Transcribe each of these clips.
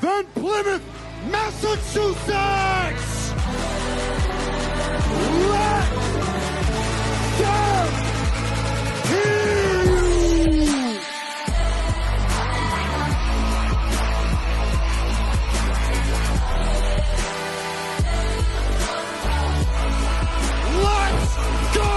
than Plymouth, Massachusetts! Let's get here! Let's go!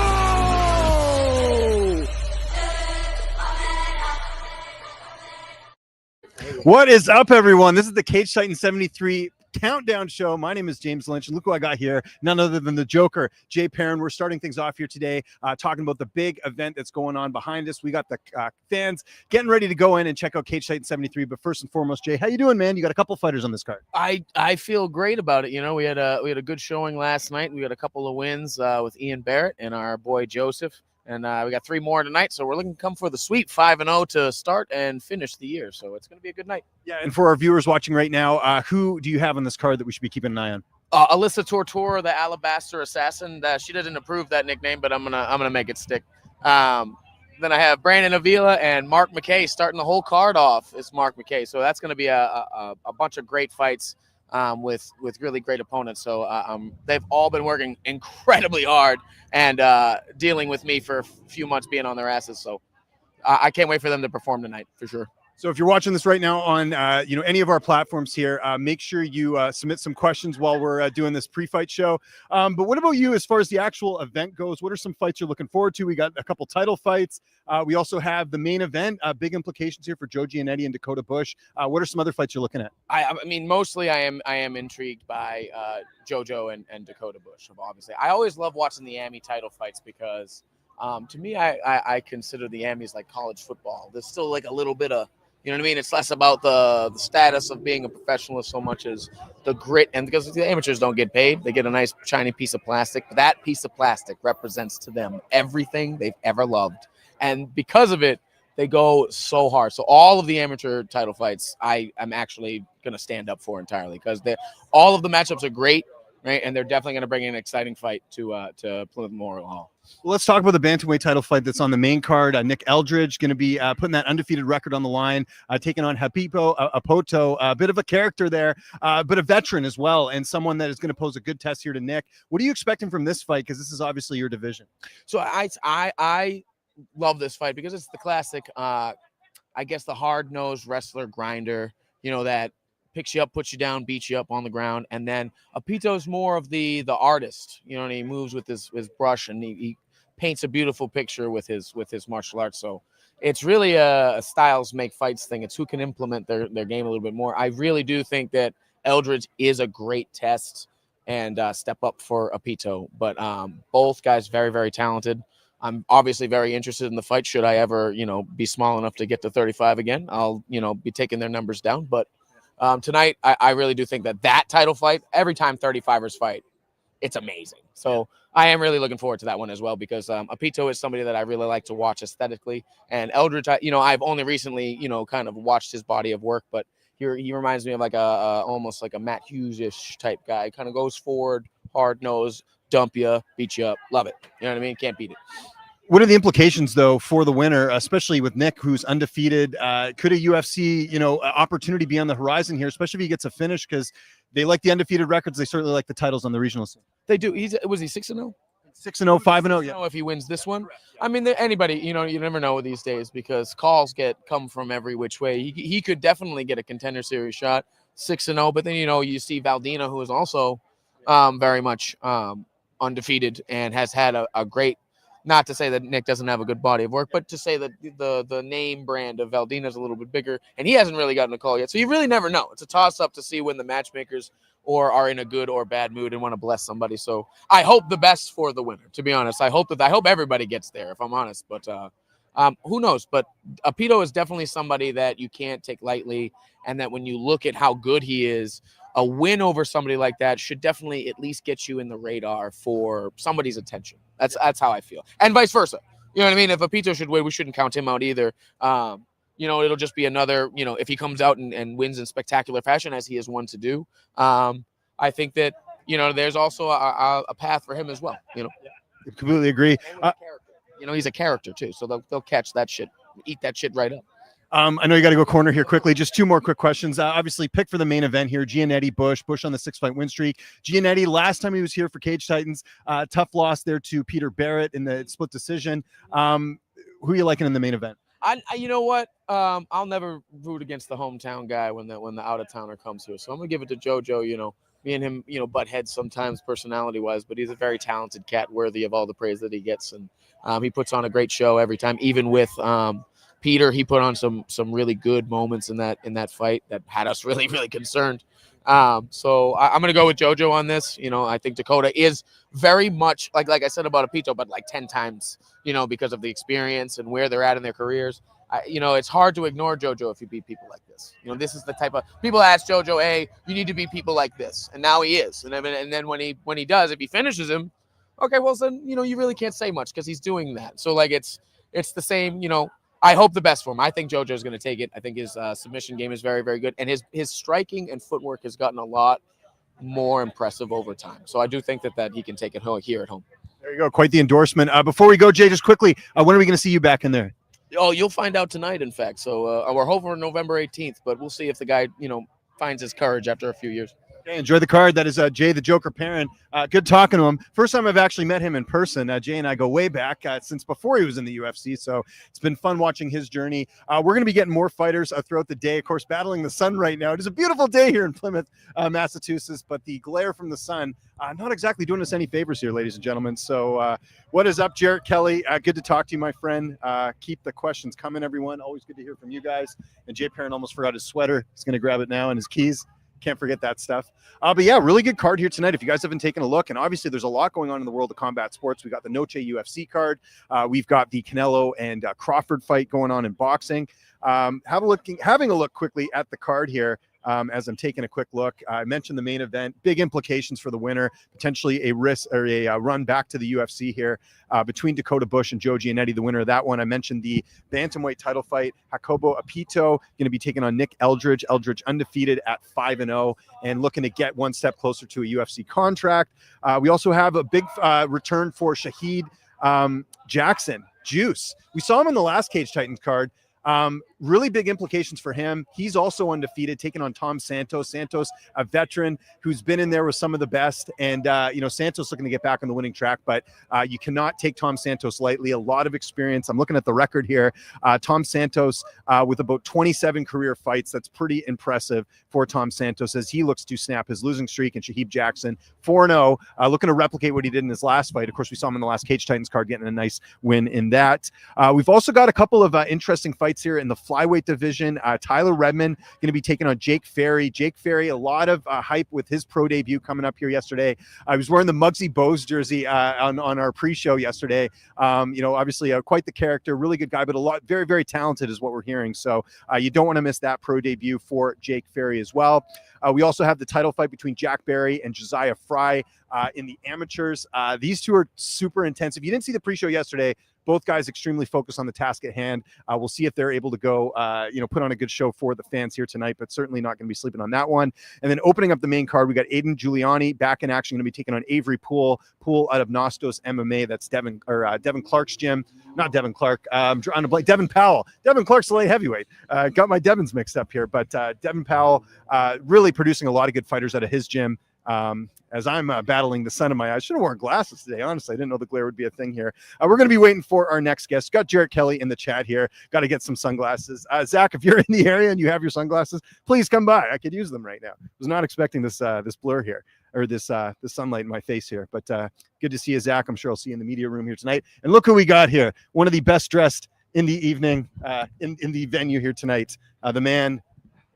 What is up, everyone? This is the Cage Titan 73 Countdown Show. My name is James Lynch, and look who I got here. None other than the Joker, Jay Perrin. We're starting things off here today, talking about the big event that's going on behind us. We got the fans getting ready to go in and check out Cage Titan 73. But first and foremost, Jay, how you doing, man? You got a couple fighters on this card. I feel great about it. You know, we had a good showing last night. We got a couple of wins with Ian Barrett and our boy Joseph. And we got 3 more tonight, so we're looking to come for the sweep, 5-0 to start and finish the year. So it's going to be a good night. Yeah, and for our viewers watching right now, who do you have on this card that we should be keeping an eye on? Alyssa Tortora, the Alabaster Assassin. She doesn't approve that nickname, but I'm gonna make it stick. Then I have Brandon Avila and Mark McKay starting the whole card off. It's Mark McKay, so that's going to be a bunch of great fights with really great opponents. So they've all been working incredibly hard and dealing with me for a few months being on their asses. So I can't wait for them to perform tonight for sure. So if you're watching this right now on any of our platforms here, make sure you submit some questions while we're doing this pre-fight show. But what about you as far as the actual event goes? What are some fights you're looking forward to? We got a couple title fights. We also have the main event. Big implications here for Joe Giannetti and Dakota Bush. What are some other fights you're looking at? I mean, mostly I am intrigued by JoJo and Dakota Bush. Obviously, I always love watching the AMI title fights because to me, I consider the AMIs like college football. There's still like a little bit of, you know what I mean? It's less about the status of being a professional so much as the grit. And because the amateurs don't get paid, they get a nice shiny piece of plastic. But that piece of plastic represents to them everything they've ever loved. And because of it, they go so hard. So all of the amateur title fights, I'm actually going to stand up for entirely because all of the matchups are great, right? And they're definitely going to bring in an exciting fight to Plymouth Memorial Hall. Well, let's talk about the bantamweight title fight that's on the main card. Nick Eldridge going to be putting that undefeated record on the line, taking on Hapipo Apoto, a bit of a character there, but a veteran as well, and someone that is going to pose a good test here to Nick. What are you expecting from this fight? Because this is obviously your division. So I love this fight because it's the classic, I guess, the hard-nosed wrestler grinder, you know, that picks you up, puts you down, beats you up on the ground. And then Apito's more of the artist, you know, and he moves with his brush and he paints a beautiful picture with his martial arts. So it's really a styles make fights thing. It's who can implement their game a little bit more. I really do think that Eldridge is a great test and step up for Apito. But both guys very, very talented. I'm obviously very interested in the fight. Should I ever, be small enough to get to 35 again, I'll, be taking their numbers down. But tonight, I really do think that title fight, every time 35ers fight, it's amazing. So I am really looking forward to that one as well because Apito is somebody that I really like to watch aesthetically. And Eldridge, I've only recently, kind of watched his body of work, but he reminds me of like almost like a Matt Hughes-ish type guy. Kind of goes forward, hard nose, dump you, beat you up. Love it. You know what I mean? Can't beat it. What are the implications, though, for the winner, especially with Nick, who's undefeated? Could a UFC, opportunity be on the horizon here, especially if he gets a finish? Because they like the undefeated records. They certainly like the titles on the regional scene. They do. Was he 6-0? 6-0, 5-0. Yeah. If he wins this one, I mean, anybody, you never know these days because calls come from every which way. He could definitely get a contender series shot, 6-0. But then you see Valdina, who is also very much undefeated and has had a great. Not to say that Nick doesn't have a good body of work, but to say that the name brand of Valdina is a little bit bigger, and he hasn't really gotten a call yet. So you really never know. It's a toss-up to see when the matchmakers are in a good or bad mood and want to bless somebody. So I hope the best for the winner, to be honest. I hope everybody gets there, if I'm honest. But who knows? But Apito is definitely somebody that you can't take lightly, and that when you look at how good he is, a win over somebody like that should definitely at least get you in the radar for somebody's attention. That's how I feel. And vice versa. You know what I mean? If Apito should win, we shouldn't count him out either. It'll just be another, if he comes out and wins in spectacular fashion, as he is one to do. I think that, there's also a path for him as well, I completely agree. He's a character too. So they'll catch that shit, eat that shit right up. I know you got to go corner here quickly. Just two more quick questions. Obviously, pick for the main event here. Giannetti, Bush on the 6-fight win streak. Giannetti, last time he was here for Cage Titans, tough loss there to Peter Barrett in the split decision. Who are you liking in the main event? You know what? I'll never root against the hometown guy when the out of towner comes here. So I'm gonna give it to JoJo. You know, me and him, butt heads sometimes personality wise, but he's a very talented cat, worthy of all the praise that he gets, and he puts on a great show every time. Even with Peter, he put on some really good moments in that fight that had us really concerned. So I'm gonna go with JoJo on this. I think Dakota is very much like I said about Apito, but like 10 times, because of the experience and where they're at in their careers. It's hard to ignore JoJo if you beat people like this. This is the type of people ask JoJo, hey, you need to beat people like this, and now he is. And then when he does, if he finishes him, okay, well then you really can't say much because he's doing that. So like it's the same. I hope the best for him. I think JoJo is going to take it. I think his submission game is very, very good. And his striking and footwork has gotten a lot more impressive over time. So I do think that he can take it here at home. There you go. Quite the endorsement. Before we go, Jay, just quickly, when are we going to see you back in there? Oh, you'll find out tonight, in fact. So we're hoping for November 18th, but we'll see if the guy, finds his courage after a few years. Okay, enjoy the card. That is Jay the Joker Perrin. Good talking to him. First time I've actually met him in person. Jay and I go way back since before he was in the UFC, so it's been fun watching his journey. We're going to be getting more fighters throughout the day, of course, battling the sun right now. It is a beautiful day here in Plymouth, Massachusetts, but the glare from the sun not exactly doing us any favors here, ladies and gentlemen. So what is up, Jarrett Kelly? Good to talk to you, my friend. Keep the questions coming, everyone. Always good to hear from you guys. And Jay Perrin almost forgot his sweater. He's going to grab it now, and his keys. Can't forget that stuff. But yeah, really good card here tonight. If you guys haven't taken a look, and obviously there's a lot going on in the world of combat sports. We got the Noche UFC card. We've got the Canelo and Crawford fight going on in boxing. Having a look quickly at the card here. As I'm taking a quick look, I mentioned the main event, big implications for the winner, potentially a risk or a run back to the UFC here between Dakota Bush and Joe Giannetti, the winner of that one. I mentioned the bantamweight title fight, Jacobo Apito going to be taking on Nick Eldridge. Eldridge undefeated at 5-0 and looking to get one step closer to a UFC contract. We also have a big return for Shahid Jackson, Juice. We saw him in the last Cage Titans card. Really big implications for him. He's also undefeated, taking on Tom Santos. Santos, a veteran who's been in there with some of the best. And, Santos looking to get back on the winning track, but you cannot take Tom Santos lightly. A lot of experience. I'm looking at the record here. Tom Santos with about 27 career fights. That's pretty impressive for Tom Santos as he looks to snap his losing streak. And Shahib Jackson, 4-0, looking to replicate what he did in his last fight. Of course, we saw him in the last Cage Titans card getting a nice win in that. We've also got a couple of interesting fights here in the flyweight division. Tyler Redmond going to be taking on Jake Ferry. Jake Ferry, a lot of hype with his pro debut coming up here yesterday. I was wearing the Muggsy Bogues jersey on our pre-show yesterday. Obviously quite the character, really good guy, but very, very talented is what we're hearing. So you don't want to miss that pro debut for Jake Ferry as well. We also have the title fight between Jack Barry and Josiah Fry in the amateurs. These two are super intense. If you didn't see the pre-show yesterday, both guys extremely focused on the task at hand. We'll see if they're able to go, put on a good show for the fans here tonight, but certainly not going to be sleeping on that one. And then opening up the main card, we got Aiden Giuliani back in action, going to be taking on Avery Poole out of Nostos MMA. That's Devin Clark's gym. Not Devin Clark. I'm trying to blame Devin Powell. Devin Clark's the light heavyweight. Got my Devins mixed up here, but Devin Powell really producing a lot of good fighters out of his gym. As I'm battling the sun in my eyes. Should have worn glasses today. Honestly, I didn't know the glare would be a thing here. We're going to be waiting for our next guest. Got Jarrett Kelly in the chat here. Got to get some sunglasses. Zach, if you're in the area and you have your sunglasses, please come by. I could use them right now. Was not expecting this blur here or this sunlight in my face here. But good to see you, Zach. I'm sure I'll see you in the media room here tonight. And look who we got here. One of the best dressed in the evening in the venue here tonight. The man,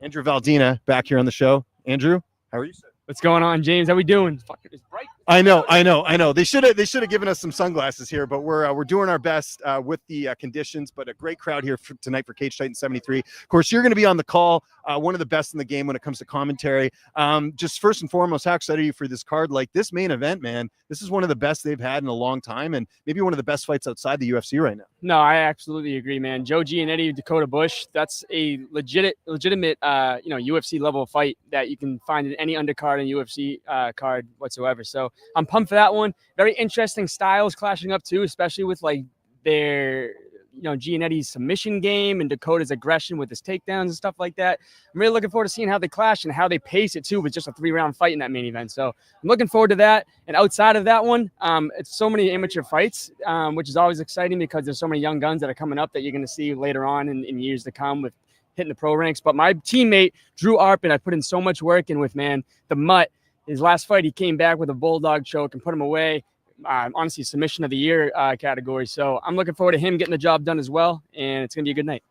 Andrew Valdina, back here on the show. Andrew, how are you, sir? What's going on, James? How we doing? Fucking, it's bright. I know. They should have given us some sunglasses here, but we're doing our best with the conditions. But a great crowd here tonight for Cage Titans 73. Of course, you're going to be on the call. One of the best in the game when it comes to commentary. Just first and foremost, how excited are you for this card? Like this main event, man. This is one of the best they've had in a long time, and maybe one of the best fights outside the UFC right now. No, I absolutely agree, man. Joe Giannetti, Dakota Bush. That's a legitimate, UFC level fight that you can find in any undercard and UFC card whatsoever. So I'm pumped for that one. Very interesting styles clashing up too, especially with like their Gianetti's submission game and Dakota's aggression with his takedowns and stuff like that. I'm really looking forward to seeing how they clash and how they pace it too with just a 3-round fight in that main event. So I'm looking forward to that. And outside of that one, it's so many amateur fights, which is always exciting because there's so many young guns that are coming up that you're going to see later on in years to come with hitting the pro ranks. But my teammate, Drew Arpin, I put in so much work in with, man, the Mutt. His last fight, he came back with a bulldog choke and put him away. Honestly, submission of the year category. So I'm looking forward to him getting the job done as well. And it's going to be a good night.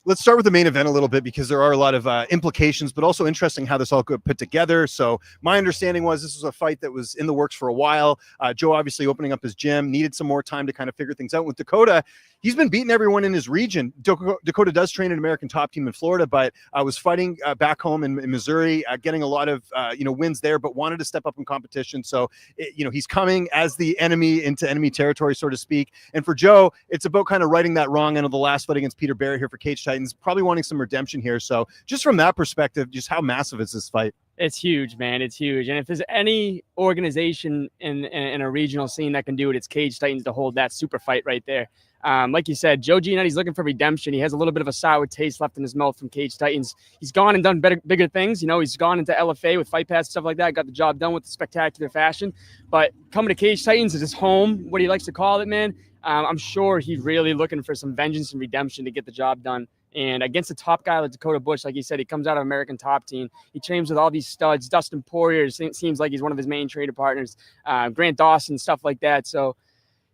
Let's start with the main event a little bit because there are a lot of implications, but also interesting how this all got put together. So my understanding was this was a fight that was in the works for a while. Joe obviously opening up his gym, needed some more time to kind of figure things out. With Dakota, he's been beating everyone in his region. Dakota does train an American top team in Florida, but was fighting back home in Missouri, getting a lot of wins there, but wanted to step up in competition. So he's coming as the enemy into enemy territory, so to speak. And for Joe, it's about kind of righting that wrong end of the last fight against Peter Barry here for Cage Titans, probably wanting some redemption here. So just from that perspective, just how massive is this fight? It's huge, man. It's huge. And if there's any organization in a regional scene that can do it, it's Cage Titans to hold that super fight right there. Like you said, Joe Gianetti's looking for redemption. He has a little bit of a sour taste left in his mouth from Cage Titans. He's gone and done bigger things. He's gone into LFA with Fight Pass, stuff like that, got the job done with spectacular fashion. But coming to Cage Titans is his home, what he likes to call it, man. I'm sure he's really looking for some vengeance and redemption to get the job done. And against the top guy like Dakota Bush, like you said, he comes out of American top team. He trains with all these studs. Dustin Poirier seems like he's one of his main trainer partners. Grant Dawson, stuff like that. So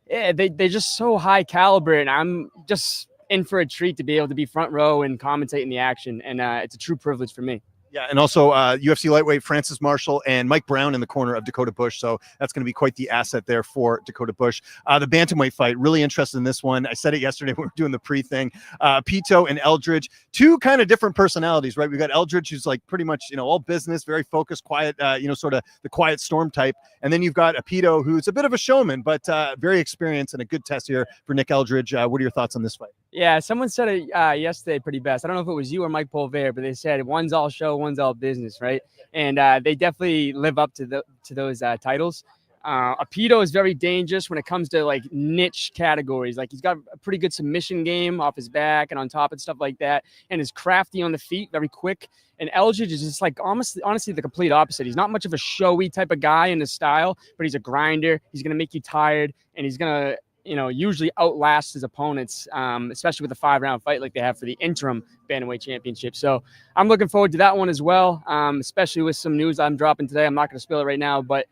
yeah, they're just so high caliber, and I'm just in for a treat to be able to be front row and commentate in the action. And it's a true privilege for me. Yeah, and also UFC lightweight Francis Marshall and Mike Brown in the corner of Dakota Bush. So that's going to be quite the asset there for Dakota Bush. The bantamweight fight, really interested in this one. I said it yesterday when we were doing the pre-thing. Pito and Eldridge, two kind of different personalities, right? We've got Eldridge, who's like pretty much, all business, very focused, quiet, sort of the quiet storm type. And then you've got a Pito who's a bit of a showman, but very experienced and a good test here for Nick Eldridge. What are your thoughts on this fight? Yeah, someone said it yesterday pretty best. I don't know if it was you or Mike Polvere, but they said one's all show, one's all business, right? And they definitely live up to those titles. Pito is very dangerous when it comes to like niche categories. Like he's got a pretty good submission game off his back and on top and stuff like that, and is crafty on the feet, very quick. And Eldridge is just like honestly the complete opposite. He's not much of a showy type of guy in his style, but he's a grinder. He's gonna make you tired, and he's gonna usually outlast his opponents, especially with a 5-round fight like they have for the interim bantamweight championship. So I'm looking forward to that one as well, especially with some news I'm dropping today. I'm not going to spill it right now, but,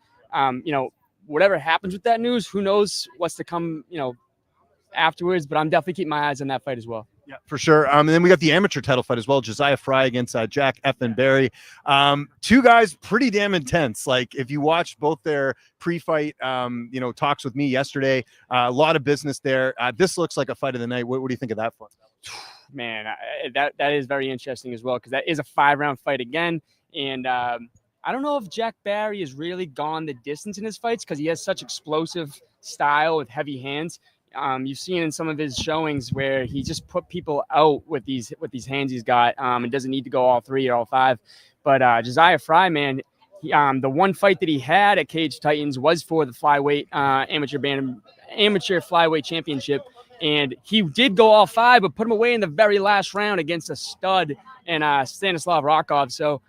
whatever happens with that news, who knows what's to come, afterwards. But I'm definitely keeping my eyes on that fight as well. Yeah, for sure. And then we got the amateur title fight as well. Josiah Fry against Jack Effin Barry. Two guys pretty damn intense. Like if you watch both their pre-fight, talks with me yesterday, a lot of business there. This looks like a fight of the night. What do you think of that fight? Man, that is very interesting as well, because that is a 5-round fight again. And I don't know if Jack Barry has really gone the distance in his fights because he has such explosive style with heavy hands. You've seen in some of his showings where he just put people out with these hands he's got, and doesn't need to go all 3 or all 5. But Josiah Fry, man, the one fight that he had at Cage Titans was for the flyweight amateur flyweight championship, and he did go all 5, but put him away in the very last round against a stud and Stanislav Rakov. So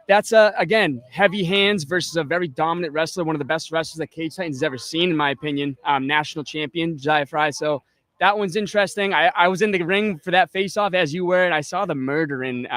that's again, heavy hands versus a very dominant wrestler, one of the best wrestlers that Cage Titans has ever seen, in my opinion. National champion Josiah Fry. So that one's interesting. I was in the ring for that face-off as you were, and I saw the murder in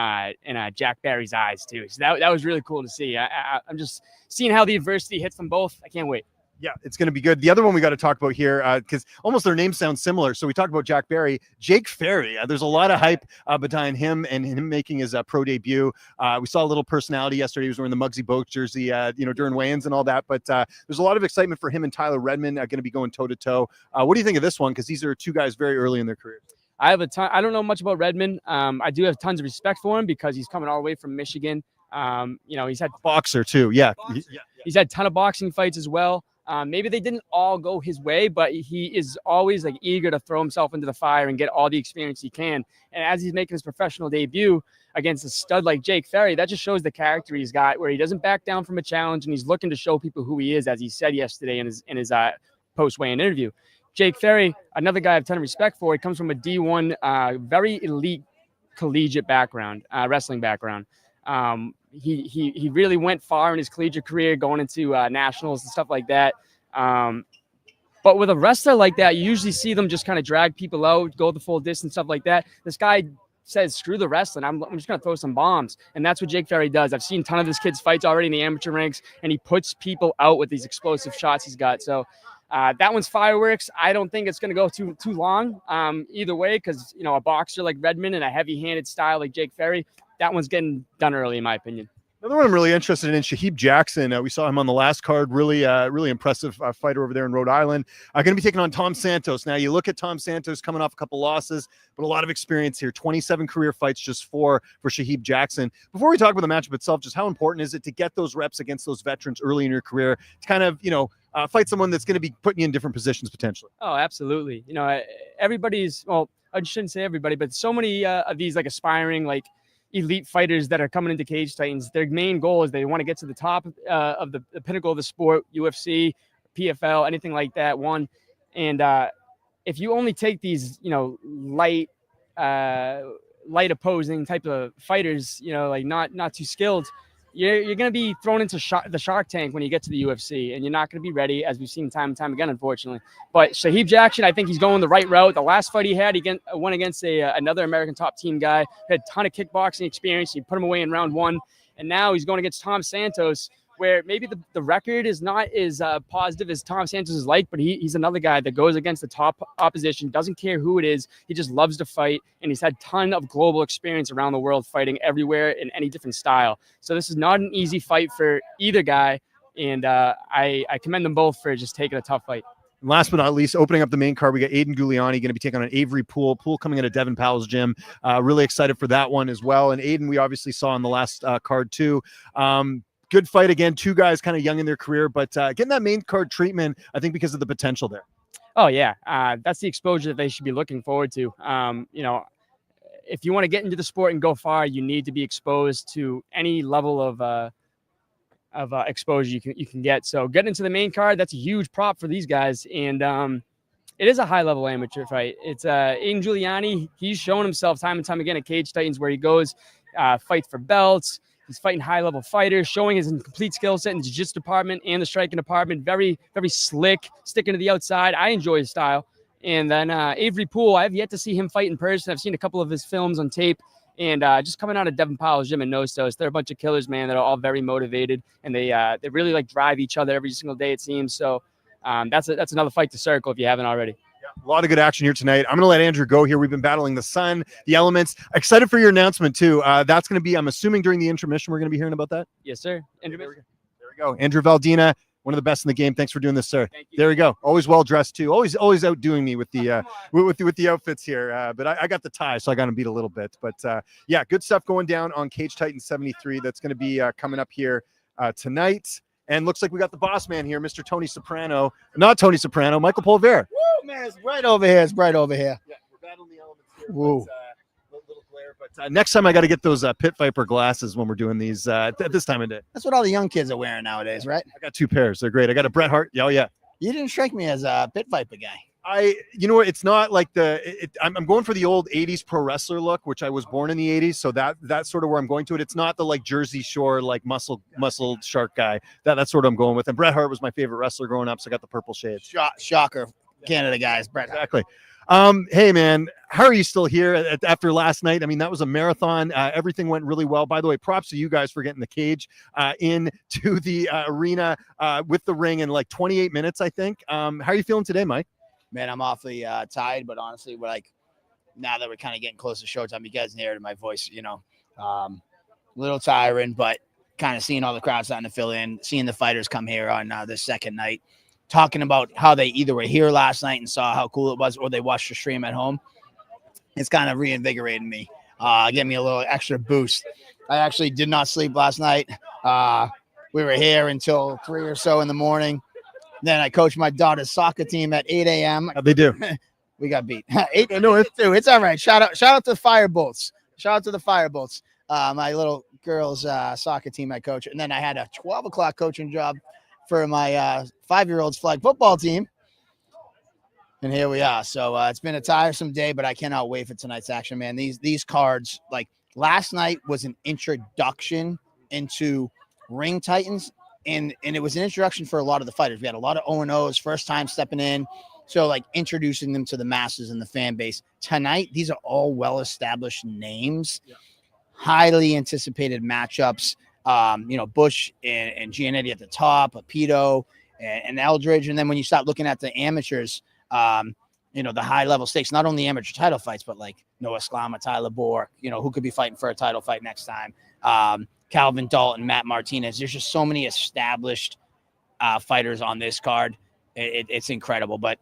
Jack Barry's eyes too. So that was really cool to see. I'm just seeing how the adversity hits them both. I can't wait. Yeah, it's going to be good. The other one we got to talk about here, because almost their names sound similar. So we talked about Jack Barry, Jake Ferry. There's a lot of hype behind him and him making his pro debut. We saw a little personality yesterday. He was wearing the Muggsy Bogues jersey, during weigh-ins and all that. But there's a lot of excitement for him and Tyler Redmond going to be going toe-to-toe. What do you think of this one? Because these are two guys very early in their career. I have a ton. I don't know much about Redmond. I do have tons of respect for him because he's coming all the way from Michigan. He's had boxer too. Yeah. He's had a ton of boxing fights as well. Maybe they didn't all go his way, but he is always like eager to throw himself into the fire and get all the experience he can. And as he's making his professional debut against a stud like Jake Ferry, that just shows the character he's got, where he doesn't back down from a challenge and he's looking to show people who he is, as he said yesterday in his post-weigh-in interview. Jake Ferry, another guy I have a ton of respect for. He comes from a D1, very elite collegiate background, wrestling background. He really went far in his collegiate career, going into nationals and stuff like that. But with a wrestler like that, you usually see them just kind of drag people out, go the full distance, stuff like that. This guy says, screw the wrestling. I'm just going to throw some bombs. And that's what Jake Ferry does. I've seen a ton of this kid's fights already in the amateur ranks, and he puts people out with these explosive shots he's got. So that one's fireworks. I don't think it's going to go too long either way, because, a boxer like Redmond and a heavy-handed style like Jake Ferry, that one's getting done early, in my opinion. Another one I'm really interested in, Shahib Jackson. We saw him on the last card. Really impressive fighter over there in Rhode Island. Going to be taking on Tom Santos. Now, you look at Tom Santos coming off a couple losses, but a lot of experience here. 27 career fights, just 4 for Shahib Jackson. Before we talk about the matchup itself, just how important is it to get those reps against those veterans early in your career to kind of, fight someone that's going to be putting you in different positions potentially? Oh, absolutely. Everybody's, well, I shouldn't say everybody, but so many of these like aspiring, like elite fighters that are coming into Cage Titans, their main goal is they want to get to the top of the pinnacle of the sport, UFC, PFL, anything like that. And if you only take these, light opposing type of fighters, like not too skilled, you're going to be thrown into the Shark Tank when you get to the UFC, and you're not going to be ready, as we've seen time and time again, unfortunately. But Shahib Jackson, I think he's going the right route. The last fight he had, he went against another American top team guy, had a ton of kickboxing experience. He put him away in round 1, and now he's going against Tom Santos, where maybe the record is not as positive as Tom Santos is like, but he's another guy that goes against the top opposition, doesn't care who it is. He just loves to fight, and he's had a ton of global experience around the world fighting everywhere in any different style. So this is not an easy fight for either guy, and I commend them both for just taking a tough fight. And last but not least, opening up the main card, we got Aiden Gugliani going to be taking on Avery Poole. Poole coming into Devin Powell's gym. Really excited for that one as well. And Aiden, we obviously saw on the last card too. Good fight again. 2 guys kind of young in their career, but getting that main card treatment, I think, because of the potential there. Oh, yeah. That's the exposure that they should be looking forward to. If you want to get into the sport and go far, you need to be exposed to any level of exposure you can get. So getting into the main card, that's a huge prop for these guys. And it is a high-level amateur fight. It's Aiden Giuliani. He's shown himself time and time again at Cage Titans, where he goes, fight for belts. He's fighting high-level fighters, showing his complete skill set in the jiu-jitsu department and the striking department. Very, very slick, sticking to the outside. I enjoy his style. And then Avery Poole, I have yet to see him fight in person. I've seen a couple of his films on tape. And just coming out of Devin Powell's gym in Nostos, they're a bunch of killers, man, that are all very motivated. And they really like drive each other every single day, it seems. So that's another fight to circle if you haven't already. A lot of good action here tonight. I'm going to let Andrew go here. We've been battling the sun, the elements. Excited for your announcement, too. That's going to be, I'm assuming, during the intermission, we're going to be hearing about that? Yes, sir. There we go. Andrew Valdina, one of the best in the game. Thanks for doing this, sir. Thank you. There we go. Always well-dressed, too. Always outdoing me with the with the outfits here. But I got the tie, so I got to beat a little bit. But, yeah, good stuff going down on Cage Titan 73. That's going to be coming up here tonight. And looks like we got the boss man here, Mr. Tony Soprano. Not Tony Soprano, Michael Polvera. Woo, man, it's right over here. It's right over here. Yeah, we're battling the elements here. Woo. But, little glare. But next time I got to get those Pit Viper glasses when we're doing these at this time of day. That's what all the young kids are wearing nowadays, right? I got 2 pairs. They're great. I got a Bret Hart. Oh, yeah. You didn't strike me as a Pit Viper guy. You know what? It's not like I'm going for the old 80s pro wrestler look, which I was born in the 80s. So that's sort of where I'm going to it. It's not the like Jersey Shore, like muscled shark guy. That's sort of I'm going with. And Bret Hart was my favorite wrestler growing up. So I got the purple shades. Shocker. Canada guys, Bret Hart. Exactly. Hey man, how are you still here after last night? I mean, that was a marathon. Everything went really well. By the way, props to you guys for getting the cage into the arena with the ring in like 28 minutes, I think. How are you feeling today, Mike? Man, I'm awfully tired, but honestly, we're like, now that we're kind of getting close to showtime, you guys narrated my voice, a little tiring, but kind of seeing all the crowd starting to fill in, seeing the fighters come here on this second night, talking about how they either were here last night and saw how cool it was, or they watched the stream at home. It's kind of reinvigorating me, giving me a little extra boost. I actually did not sleep last night. We were here until 3 or so in the morning. Then I coached my daughter's soccer team at 8 a.m. How'd they do? We got beat. 8 no, it's all right. Shout out to the Firebolts. Shout out to the Firebolts. My little girls' soccer team I coach. And then I had a 12 o'clock coaching job for my 5-year-old's flag football team. And here we are. So it's been a tiresome day, but I cannot wait for tonight's action, man. These cards, like last night was an introduction into Ring Titans, and it was an introduction for a lot of the fighters. We had a lot of O&Os, first time stepping in. So like introducing them to the masses and the fan base. Tonight, these are all well-established names, highly anticipated matchups. Bush and Giannetti at the top, Apito and Eldridge. And then when you start looking at the amateurs, the high level stakes, not only amateur title fights, but like Noah Sklama, Tyler Bork, who could be fighting for a title fight next time. Calvin Dalton, Matt Martinez. There's just so many established fighters on this card. It's incredible. But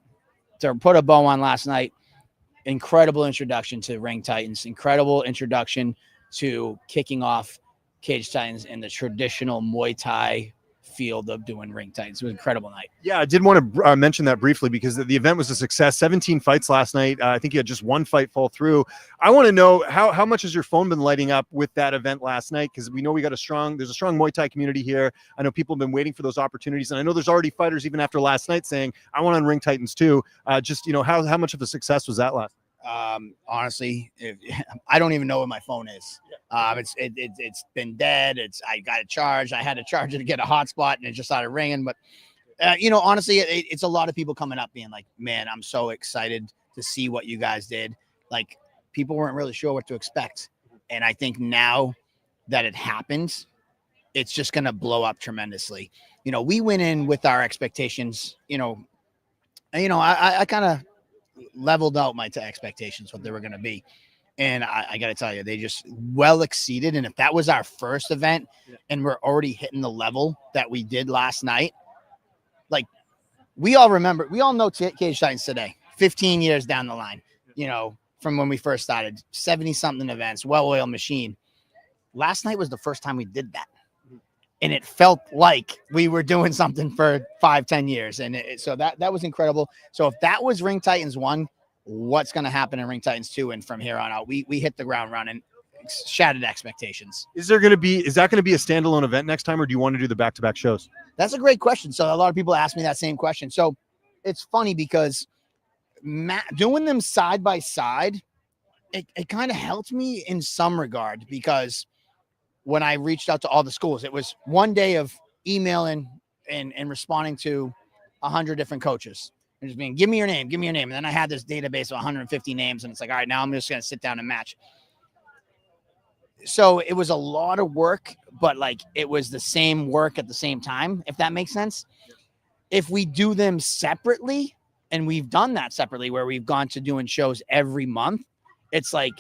to put a bow on last night, incredible introduction to Ring Titans, incredible introduction to kicking off Cage Titans in the traditional Muay Thai field of doing Ring Titans. It was an incredible night. Yeah, I did want to mention that briefly because the event was a success. 17 fights last night. I think you had just one fight fall through. I want to know how much has your phone been lighting up with that event last night? Because we know there's a strong Muay Thai community here. I know people have been waiting for those opportunities, and I know there's already fighters even after last night saying, I want on Ring Titans too. How much of a success was that last? Honestly, I don't even know where my phone is. It's been dead. I got it charged. I had to charge it to get a hotspot, and it just started ringing. But honestly, it's a lot of people coming up being like, "Man, I'm so excited to see what you guys did." Like, people weren't really sure what to expect, and I think now that it happened, it's just going to blow up tremendously. We went in with our expectations. I kind of leveled out my expectations, what they were going to be. And I got to tell you, they just well exceeded. And if that was our first event and we're already hitting the level that we did last night, like we all know Cage Titans today, 15 years down the line, from when we first started, 70 something events, well-oiled machine. Last night was the first time we did that. And it felt like we were doing something for 5-10 years. And so that was incredible. So if that was Ring Titans 1, what's going to happen in Ring Titans 2? And from here on out, we hit the ground running, shattered expectations. Is that going to be a standalone event next time, or do you want to do the back-to-back shows? That's a great question. So a lot of people ask me that same question. So it's funny because doing them side by side, it kind of helped me in some regard, because when I reached out to all the schools, it was one day of emailing and responding to 100 different coaches and just being, give me your name. And then I had this database of 150 names, and it's like, all right, now I'm just going to sit down and match. So it was a lot of work, but like it was the same work at the same time, if that makes sense. If we do them separately, and we've done that separately where we've gone to doing shows every month, it's like,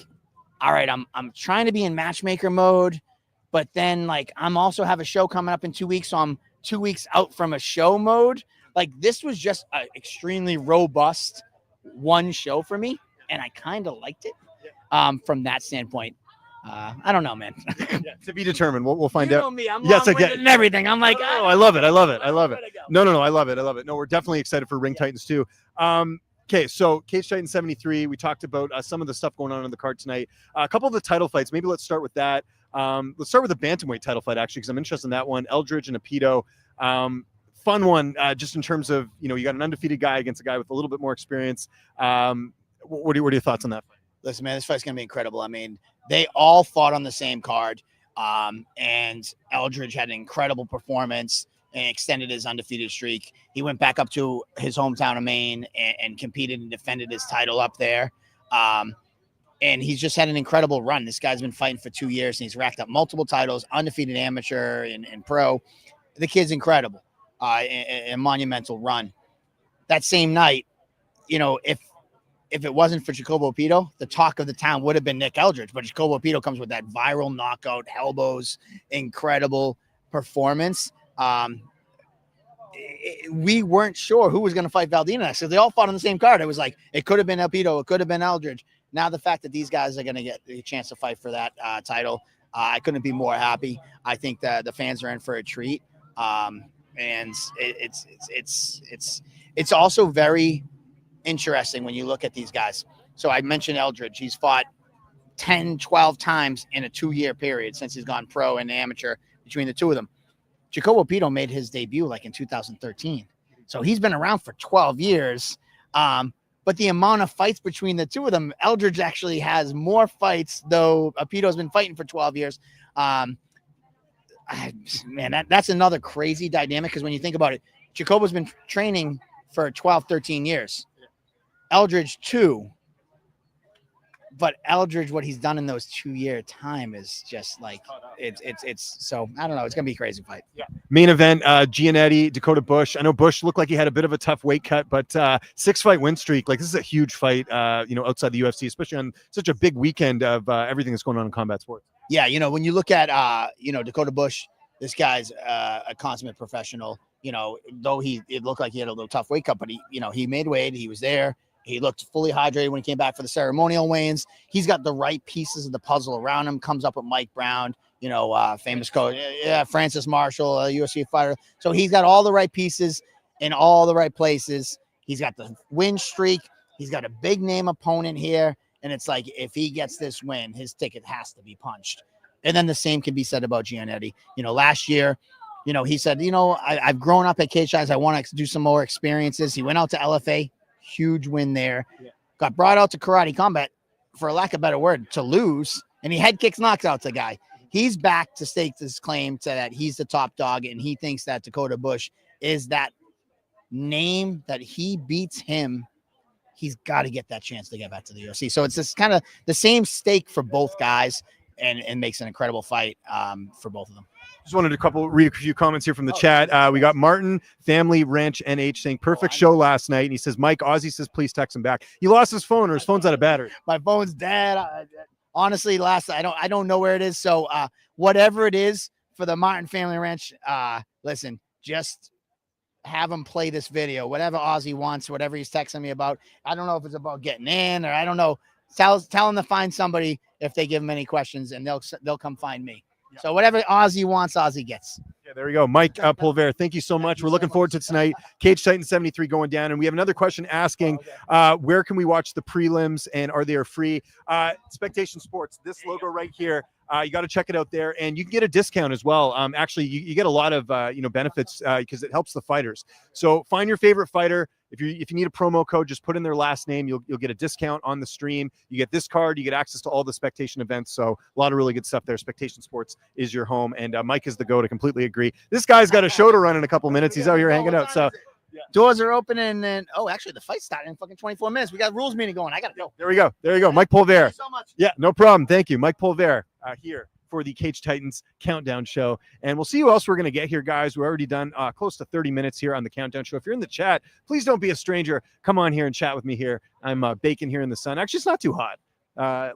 all right, I'm trying to be in matchmaker mode. But then, like, I'm also have a show coming up in 2 weeks, so I'm 2 weeks out from a show mode. Like, this was just an extremely robust one show for me, and I kind of liked it from that standpoint. I don't know, man. To be determined. We'll find out. You know me. I'm Yes, long-winded and everything. I'm like, oh, I love it. No, I love it. No, we're definitely excited for Ring Titans too. Okay, so Cage Titans 73. We talked about some of the stuff going on the card tonight. A couple of the title fights. Maybe let's start with that. Let's start with the bantamweight title fight, actually, because I'm interested in that one. Eldridge and Apito. Fun one, just in terms of, you got an undefeated guy against a guy with a little bit more experience. What are your thoughts on that fight? Listen, man, this fight's going to be incredible. I mean, they all fought on the same card, and Eldridge had an incredible performance and extended his undefeated streak. He went back up to his hometown of Maine and competed and defended his title up there. And he's just had an incredible run. This guy's been fighting for 2 years, and he's racked up multiple titles, undefeated amateur and pro. The kid's incredible, a monumental run. That same night, if it wasn't for Jacobo Apito, the talk of the town would have been Nick Eldridge. But Jacobo Apito comes with that viral knockout, elbows, incredible performance. We weren't sure who was going to fight Valdina next. So they all fought on the same card. It was like, it could have been Apito, it could have been Eldridge. Now the fact that these guys are going to get a chance to fight for that title, I couldn't be more happy. I think that the fans are in for a treat, and it's also very interesting when you look at these guys. So I mentioned Eldridge. He's fought 10, 12 times in a 2-year period since he's gone pro and amateur between the two of them. Jacobo Apito made his debut like in 2013. So he's been around for 12 years. but the amount of fights between the two of them, Eldridge actually has more fights, though Apito's been fighting for 12 years. Man, that's another crazy dynamic, because when you think about it, Jacobo's been training for 12, 13 years. Eldridge 2. But Eldridge, what he's done in those 2-year time is just like it's so I don't know. It's gonna be a crazy fight. Yeah. Main event, Giannetti, Dakota Bush. I know Bush looked like he had a bit of a tough weight cut, but 6-fight win streak. Like, this is a huge fight, outside the UFC, especially on such a big weekend of everything that's going on in combat sports. Yeah, when you look at Dakota Bush, this guy's a consummate professional. Though it looked like he had a little tough weight cut, but he made weight. He was there. He looked fully hydrated when he came back for the ceremonial weigh-ins. He's got the right pieces of the puzzle around him. Comes up with Mike Brown, famous coach. Yeah, Francis Marshall, a UFC fighter. So he's got all the right pieces in all the right places. He's got the win streak. He's got a big name opponent here. And it's like, if he gets this win, his ticket has to be punched. And then the same can be said about Giannetti. Last year, he said, I've grown up at Cage Fights. I want to do some more experiences. He went out to LFA. Huge win there. Yeah. Got brought out to karate combat, for a lack of a better word, to lose, and he head kicks, knocks out the guy. He's back to stake his claim to that he's the top dog, and he thinks that Dakota Bush is that name that he beats him. He's got to get that chance to get back to the UFC. So it's just kind of the same stake for both guys, and makes an incredible fight for both of them. Just wanted to read a few comments here from the chat. We got Martin, Family Ranch NH, saying perfect show last night. And he says, Mike, Ozzy says, please text him back. He lost his phone, or his phone's out of battery. My phone's dead. Honestly, I don't know where it is. So whatever it is for the Martin Family Ranch, listen, just have him play this video, whatever Ozzy wants, whatever he's texting me about. I don't know if it's about getting in, or I don't know. Tell him to find somebody if they give him any questions, and they'll come find me. Yeah. So whatever Ozzy wants, Ozzy gets. Yeah, there we go. Mike Pulver, thank you so much. We're looking forward to tonight. Cage Titan 73 going down. And we have another question asking, where can we watch the prelims, and are they free? Spectation Sports, this logo right here. You got to check it out there, and you can get a discount as well. Actually, you get a lot of benefits because it helps the fighters. So find your favorite fighter. If you need a promo code, just put in their last name. You'll get a discount on the stream. You get this card. You get access to all the Spectation events. So a lot of really good stuff there. Spectation Sports is your home, and Mike is the go. To completely agree. This guy's got a show to run in a couple minutes. He's out here hanging out. So doors are open, and then actually the fight's starting in fucking 24 minutes. We got rules meeting going. I gotta go. There we go. Mike Pulver. Thank you so much. Yeah, no problem. Thank you, Mike Pulver, here for the Cage Titans countdown show. And we'll see who else we're going to get here, guys. We're already done close to 30 minutes here on the countdown show. If you're in the chat, please don't be a stranger. Come on here and chat with me here. I'm baking here in the sun. Actually, it's not too hot.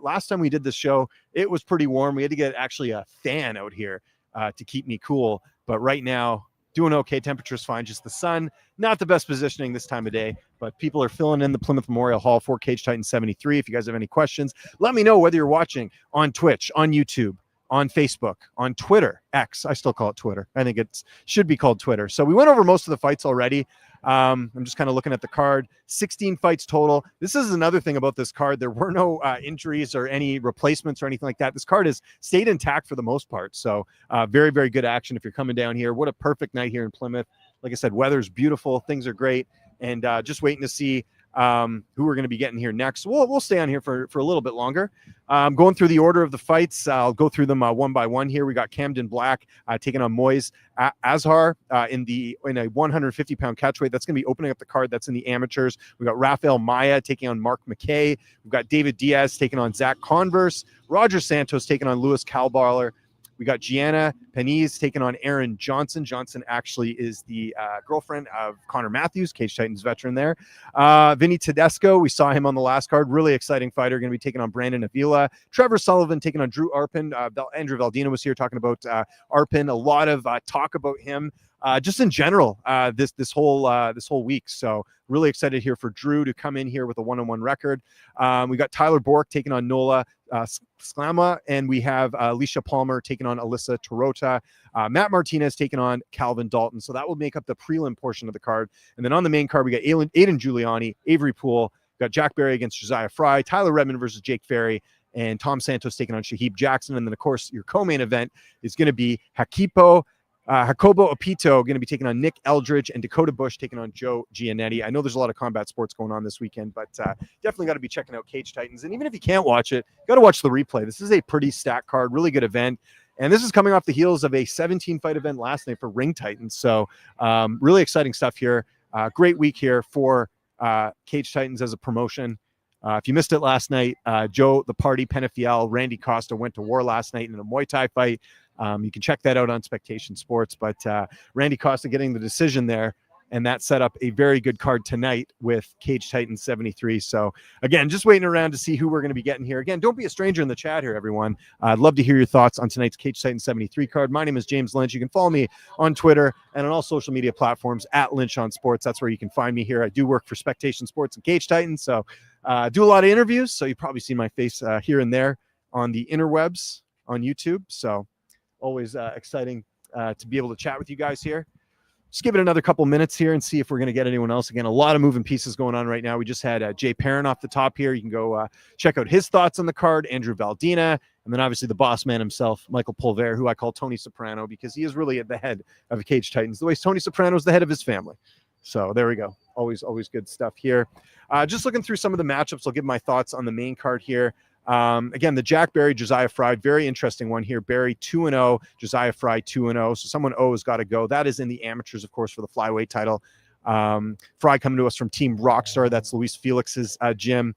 Last time we did this show, it was pretty warm. We had to get actually a fan out here to keep me cool. But right now, doing okay. Temperature's fine. Just the sun, not the best positioning this time of day, but people are filling in the Plymouth Memorial Hall for Cage Titan 73. If you guys have any questions, let me know, whether you're watching on Twitch, on YouTube, on Facebook, on Twitter, X. I still call it Twitter. I think it should be called Twitter. So we went over most of the fights already. I'm just kind of looking at the card. 16 fights total. This is another thing about this card. There were no injuries or any replacements or anything like that. This card has stayed intact for the most part. So very, very good action if you're coming down here. What a perfect night here in Plymouth. Like I said, weather's beautiful. Things are great. And just waiting to see who we're going to be getting here next. We'll stay on here for a little bit longer. Going through the order of the fights. I'll go through them one by one here. We got Camden Black taking on Moise Azhar in a 150-pound catchweight. That's going to be opening up the card. That's in the amateurs. We got Rafael Maya taking on Mark McKay. We've got David Diaz taking on Zach Converse. Roger Santos taking on Lewis Kalballer. We got Gianna Peniz taking on Aaron Johnson. Johnson actually is the girlfriend of Connor Matthews, Cage Titans veteran there. Vinny Tedesco, we saw him on the last card. Really exciting fighter, going to be taking on Brandon Avila. Trevor Sullivan taking on Drew Arpin. Andrew Valdina was here talking about Arpin. A lot of talk about him just in general this whole week. So really excited here for Drew to come in here with a 1-on-1 record. We got Tyler Bork taking on Nola Sklama, and we have Alicia Palmer taking on Alyssa Tarota. Matt Martinez taking on Calvin Dalton. So that will make up the prelim portion of the card. And then on the main card, we got Aiden Giuliani, Avery Poole, got Jack Berry against Josiah Fry, Tyler Redmond versus Jake Ferry, and Tom Santos taking on Shahib Jackson. And then, of course, your co-main event is going to be Hakipo Jacobo Apito going to be taking on Nick Eldridge, and Dakota Bush taking on Joe Giannetti. I know there's a lot of combat sports going on this weekend, but definitely got to be checking out Cage Titans. And even if you can't watch it, got to watch the replay. This is a pretty stacked card, really good event. And this is coming off the heels of a 17-fight event last night for Ring Titans. So really exciting stuff here. Great week here for Cage Titans as a promotion. If you missed it last night, Joe the Party Penafiel, Randy Costa went to war last night in a Muay Thai fight. You can check that out on Spectation Sports. But Randy Costa getting the decision there, and that set up a very good card tonight with Cage Titans 73. So, again, just waiting around to see who we're going to be getting here. Again, don't be a stranger in the chat here, everyone. I'd love to hear your thoughts on tonight's Cage Titans 73 card. My name is James Lynch. You can follow me on Twitter and on all social media platforms at Lynch on Sports. That's where you can find me here. I do work for Spectation Sports and Cage Titans, so do a lot of interviews. So you've probably seen my face here and there on the interwebs on YouTube. So always exciting to be able to chat with you guys here. Just give it another couple minutes here and see if we're going to get anyone else. Again, a lot of moving pieces going on right now. We just had Jay Perrin off the top here. You can go check out his thoughts on the card, Andrew Valdina, and then obviously the boss man himself, Michael Pulver, who I call Tony Soprano because he is really at the head of the Cage Titans, the way Tony Soprano is the head of his family. So there we go. Always good stuff here. Just looking through some of the matchups, I'll give my thoughts on the main card here. Again, the Jack Barry, Josiah Fry, very interesting one here. Barry 2-0, Josiah Fry 2-0. So someone O has got to go. That is in the amateurs, of course, for the flyweight title. Fry coming to us from Team Rockstar. That's Luis Felix's gym.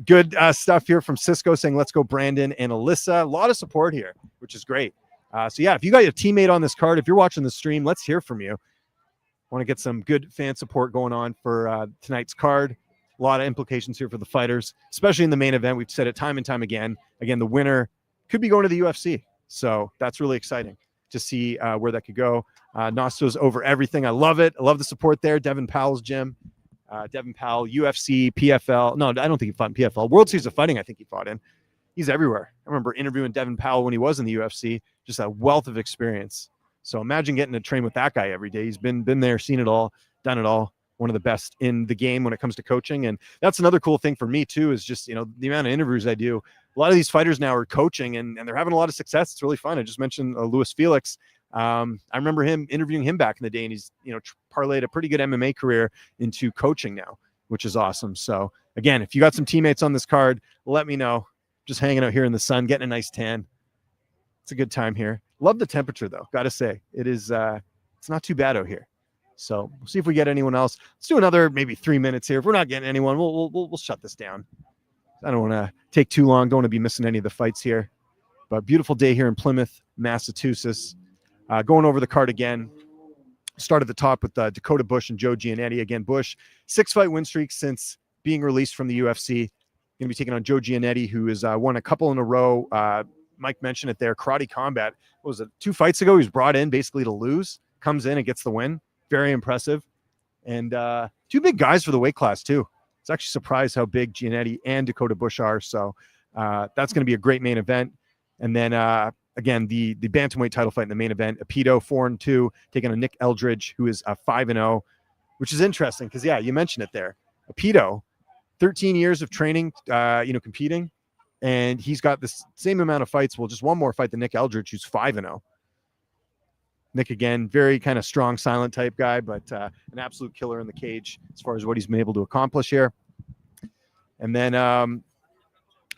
Good stuff here from Cisco saying, let's go Brandon and Alyssa. A lot of support here, which is great. So yeah, if you got your teammate on this card, if you're watching the stream, let's hear from you. Want to get some good fan support going on for tonight's card. A lot of implications here for the fighters, especially in the main event. We've said it time and time again. Again, the winner could be going to the UFC. So that's really exciting to see where that could go. Nosto's over everything. I love it. I love the support there. Devin Powell's gym. Devin Powell, UFC, PFL. No, I don't think he fought in PFL. World Series of Fighting, I think he fought in. He's everywhere. I remember interviewing Devin Powell when he was in the UFC. Just a wealth of experience. So imagine getting to train with that guy every day. He's been there, seen it all, done it all. One of the best in the game when it comes to coaching. And that's another cool thing for me too, is just, the amount of interviews I do. A lot of these fighters now are coaching and they're having a lot of success. It's really fun. I just mentioned Luis Felix. I remember interviewing him back in the day, and he's, parlayed a pretty good MMA career into coaching now, which is awesome. So again, if you got some teammates on this card, let me know. Just hanging out here in the sun, getting a nice tan. It's a good time here. Love the temperature though. Got to say it is, it's not too bad out here. So we'll see if we get anyone else. Let's do another maybe 3 minutes here. If we're not getting anyone, we'll shut this down. I don't want to take too long. Don't want to be missing any of the fights here. But beautiful day here in Plymouth, Massachusetts. Going over the card again. Start at the top with Dakota Bush and Joe Giannetti. Again, Bush, 6-fight win streak since being released from the UFC. Going to be taking on Joe Giannetti, who has won a couple in a row. Mike mentioned it there. Karate Combat. What was it? 2 fights ago, he was brought in basically to lose. Comes in and gets the win. Very impressive. And 2 big guys for the weight class, too. It's actually surprised how big Giannetti and Dakota Bush are. So that's going to be a great main event. And then, again, the bantamweight title fight in the main event, Apito 4-2, taking on Nick Eldridge, who is 5-0, which is interesting because, yeah, you mentioned it there. Apito, 13 years of training, competing, and he's got the same amount of fights. Well, just one more fight than Nick Eldridge, who's 5-0. Nick, again, very kind of strong, silent type guy, but an absolute killer in the cage as far as what he's been able to accomplish here. And then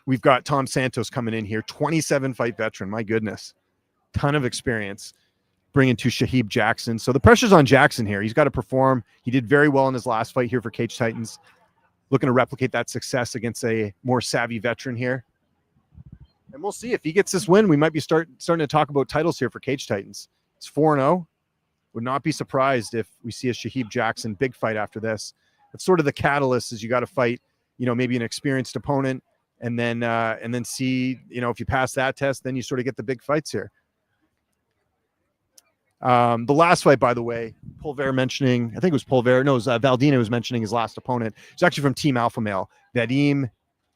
we've got Tom Santos coming in here, 27-fight veteran. My goodness, ton of experience, bringing to Shahib Jackson. So the pressure's on Jackson here. He's got to perform. He did very well in his last fight here for Cage Titans. Looking to replicate that success against a more savvy veteran here. And we'll see if he gets this win. We might be starting to talk about titles here for Cage Titans. It's 4-0. Would not be surprised if we see a Shahib Jackson big fight after this. It's sort of the catalyst is you got to fight, maybe an experienced opponent and then see, if you pass that test, then you sort of get the big fights here. The last fight, by the way, Pulver mentioning, I think it was Pulver. No, it was Valdina was mentioning his last opponent. He's actually from Team Alpha Male. Vadim.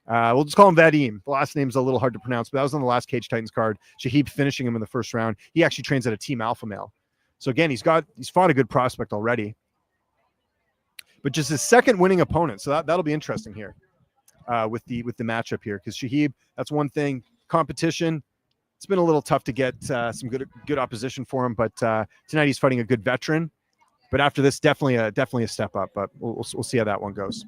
We'll just call him Vadim. The last name's a little hard to pronounce, but that was on the last Cage Titans card. Shahib finishing him in the first round. He actually trains at a Team Alpha Male. So again, he's fought a good prospect already. But just his second winning opponent. So that'll be interesting here with the matchup here. Because Shahib, that's one thing. Competition, it's been a little tough to get some good opposition for him. But tonight he's fighting a good veteran. But after this, definitely a step up. But we'll see how that one goes.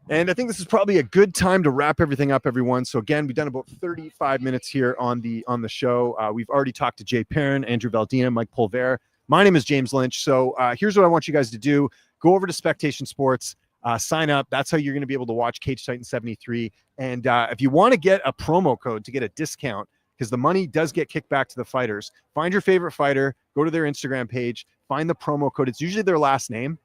And I think this is probably a good time to wrap everything up, everyone. So again, we've done about 35 minutes here on the show. We've already talked to Jay Perrin, Andrew Valdina, Mike Pulver. My name is James Lynch. So here's what I want you guys to do. Go over to Spectation Sports, sign up. That's how you're going to be able to watch Cage Titan 73. And if you want to get a promo code to get a discount, because the money does get kicked back to the fighters, find your favorite fighter, go to their Instagram page, find the promo code. It's usually their last name.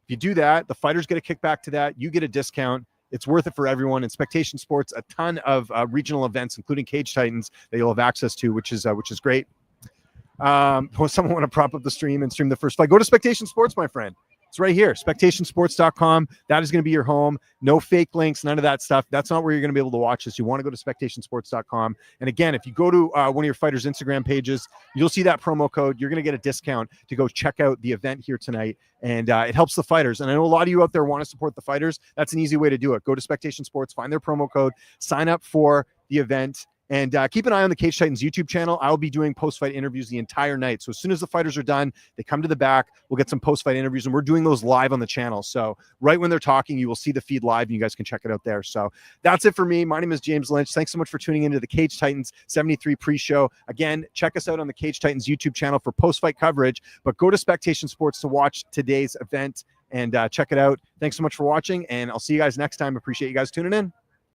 If you do that, the fighters get a kickback to that. You get a discount. It's worth it for everyone. In Spectation Sports, a ton of regional events, including Cage Titans, that you'll have access to, which is great. Someone want to prop up the stream and stream the first fight? Go to Spectation Sports, my friend. It's right here, spectationsports.com. That is going to be your home. No fake links, none of that stuff. That's not where you're going to be able to watch this. You want to go to spectationsports.com. And again, if you go to one of your fighters' Instagram pages, you'll see that promo code. You're going to get a discount to go check out the event here tonight. And it helps the fighters. And I know a lot of you out there want to support the fighters. That's an easy way to do it. Go to Spectation Sports, find their promo code, sign up for the event. And keep an eye on the Cage Titans YouTube channel. I'll be doing post-fight interviews the entire night. So as soon as the fighters are done, they come to the back. We'll get some post-fight interviews, and we're doing those live on the channel. So right when they're talking, you will see the feed live, and you guys can check it out there. So that's it for me. My name is James Lynch. Thanks so much for tuning into the Cage Titans 73 pre-show. Again, check us out on the Cage Titans YouTube channel for post-fight coverage, but go to Spectation Sports to watch today's event and check it out. Thanks so much for watching, and I'll see you guys next time. Appreciate you guys tuning in.